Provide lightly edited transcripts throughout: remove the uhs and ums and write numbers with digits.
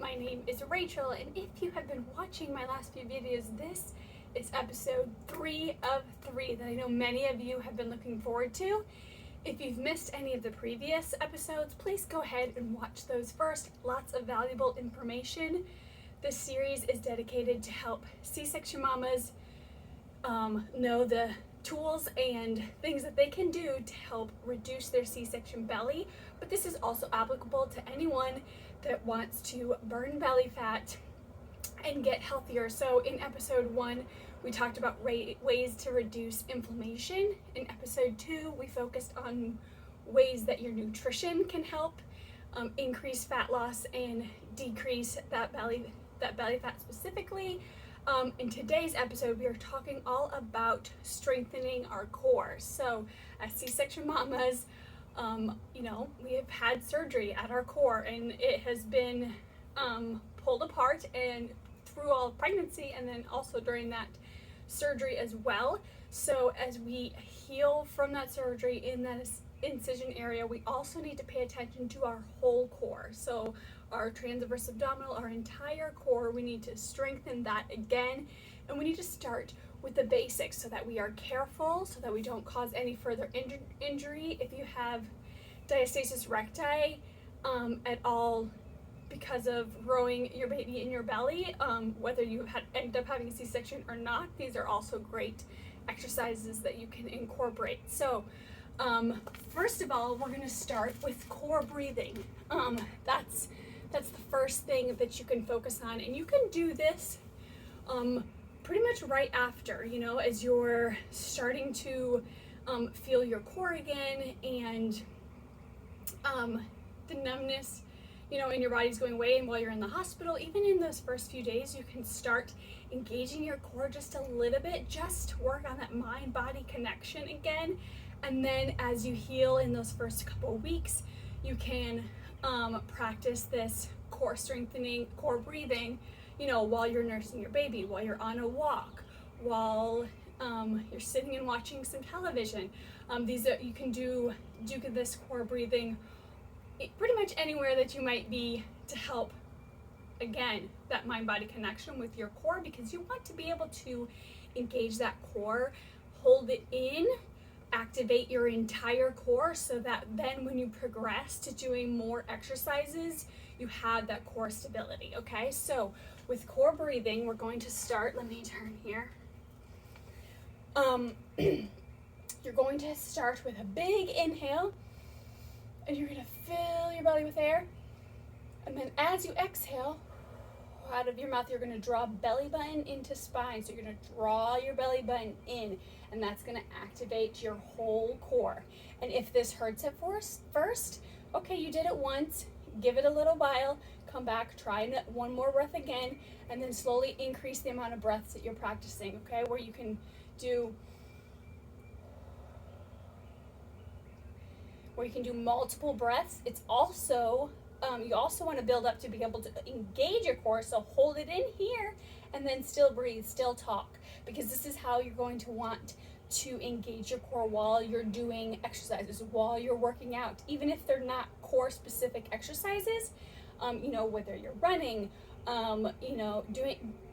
my name is Rachel, and if you have been watching my last few videos, this is episode 3 of 3 that I know many of you have been looking forward to. If you've missed any of the previous episodes, please go ahead and watch those first. Lots of valuable information. This series is dedicated to help C-section mamas know the tools and things that they can do to help reduce their C-section belly, but this is also applicable to anyone that wants to burn belly fat and get healthier. So in episode 1, we talked about ways to reduce inflammation. In episode 2, we focused on ways that your nutrition can help increase fat loss and decrease that belly fat specifically. In today's episode, we are talking all about strengthening our core. So as C-section mamas, we have had surgery at our core, and it has been pulled apart and through all pregnancy, and then also during that surgery as well. So as we heal from that surgery in that incision area, we also need to pay attention to our whole core. So our transverse abdominal, our entire core, we need to strengthen that again, and we need to start with the basics so that we are careful, so that we don't cause any further injury. If you have diastasis recti at all because of growing your baby in your belly, whether you end up having a C-section or not, these are also great exercises that you can incorporate. So first of all, we're going to start with core breathing. That's the first thing that you can focus on, and you can do this pretty much right after, as you're starting to feel your core again, and the numbness, in your body's going away, and while you're in the hospital, even in those first few days, you can start engaging your core just a little bit, just to work on that mind-body connection again. And then as you heal in those first couple of weeks, you can practice this core strengthening, core breathing, while you're nursing your baby, while you're on a walk, while you're sitting and watching some television. You can do this core breathing pretty much anywhere that you might be, to help, again, that mind-body connection with your core, because you want to be able to engage that core, hold it in, activate your entire core, so that then when you progress to doing more exercises, you have that core stability. Okay, so with core breathing, we're going to start, let me turn here. You're going to start with a big inhale, and you're going to fill your belly with air, and then as you exhale out of your mouth, you're going to draw belly button into spine. So you're going to draw your belly button in, and that's going to activate your whole core. And if this hurts at first, okay, you did it once, give it a little while, come back, try one more breath again, and then slowly increase the amount of breaths that you're practicing, okay, where you can do multiple breaths. It's also you also want to build up to be able to engage your core, so hold it in here and then still breathe, still talk, because this is how you're going to want to engage your core while you're doing exercises, while you're working out, even if they're not core specific exercises, whether you're running,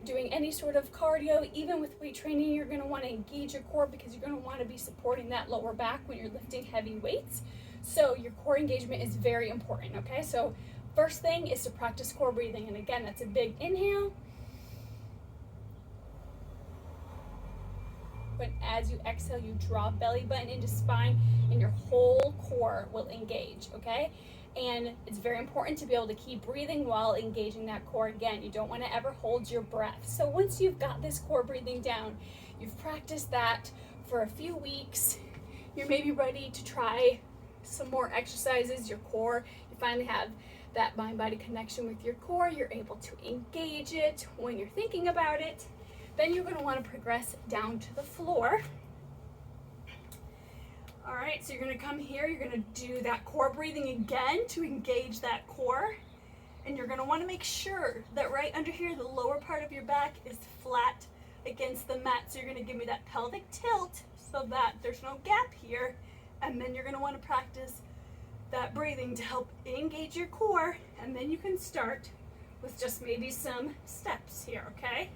doing any sort of cardio, even with weight training, you're going to want to engage your core, because you're going to want to be supporting that lower back when you're lifting heavy weights. So your core engagement is very important, okay? So first thing is to practice core breathing. And again, that's a big inhale. But as you exhale, you draw belly button into spine, and your whole core will engage, okay? And it's very important to be able to keep breathing while engaging that core again. You don't want to ever hold your breath. So once you've got this core breathing down, you've practiced that for a few weeks, you're maybe ready to try some more exercises. Your core, you finally have that mind-body connection with your core, you're able to engage it when you're thinking about it. Then you're going to want to progress down to the floor. All right, so you're going to come here, you're going to do that core breathing again to engage that core, and you're going to want to make sure that right under here, the lower part of your back is flat against the mat. So you're going to give me that pelvic tilt so that there's no gap here. And then you're going to want to practice that breathing to help engage your core, and then you can start with just maybe some steps here, okay?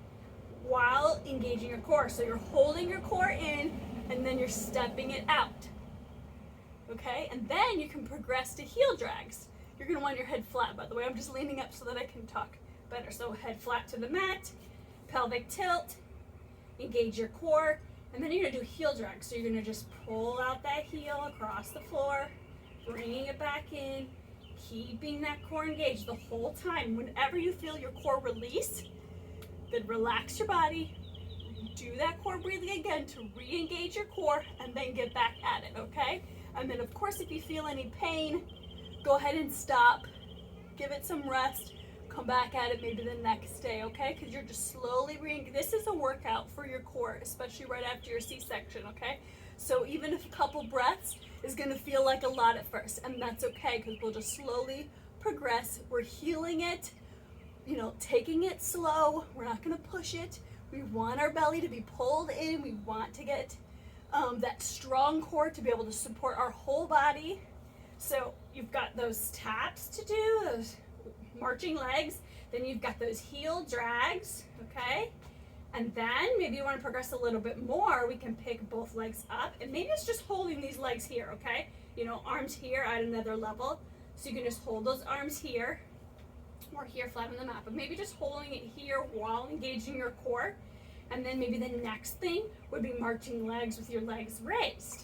While engaging your core. So you're holding your core in and then you're stepping it out. Okay? And then you can progress to heel drags. You're going to want your head flat, by the way. I'm just leaning up so that I can talk better. So head flat to the mat, pelvic tilt, engage your core, and then you're going to do heel drags. So you're going to just pull out that heel across the floor, bringing it back in, keeping that core engaged the whole time. Whenever you feel your core release, then relax your body, do that core breathing again to re-engage your core, and then get back at it, okay? And then of course, if you feel any pain, go ahead and stop, give it some rest, come back at it maybe the next day, okay? Because you're just slowly this is a workout for your core, especially right after your C-section, okay? So even if a couple breaths is gonna feel like a lot at first, and that's okay, because we'll just slowly progress. We're healing it, you know, taking it slow. We're not gonna push it. We want our belly to be pulled in. We want to get that strong core to be able to support our whole body. So you've got those taps to do, those marching legs. Then you've got those heel drags, okay? And then maybe you want to progress a little bit more. We can pick both legs up, and maybe it's just holding these legs here, okay? You know, arms here at another level. So you can just hold those arms here or here flat on the mat, but maybe just holding it here while engaging your core. And then maybe the next thing would be marching legs with your legs raised,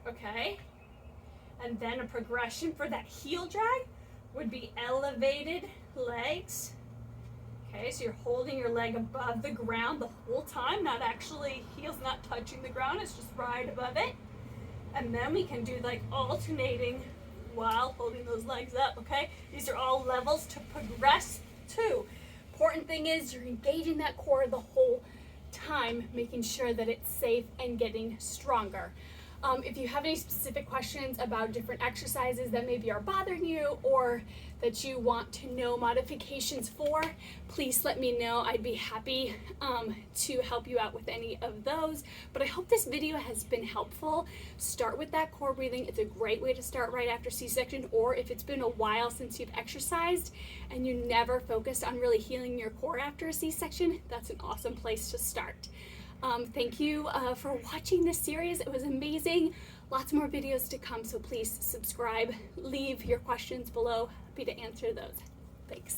okay? And then a progression for that heel drag would be elevated legs. Okay, so you're holding your leg above the ground the whole time, not actually, heels not touching the ground, it's just right above it. And then we can do like alternating while holding those legs up, okay? These are all levels to progress to. Important thing is you're engaging that core the whole time, making sure that it's safe and getting stronger. If you have any specific questions about different exercises that maybe are bothering you or that you want to know modifications for, please let me know. I'd be happy to help you out with any of those. But I hope this video has been helpful. Start with that core breathing. It's a great way to start right after C-section, or if it's been a while since you've exercised and you never focused on really healing your core after a C-section, that's an awesome place to start. Thank you for watching this series. It was amazing. Lots more videos to come, so please subscribe. Leave your questions below. Happy to answer those. Thanks.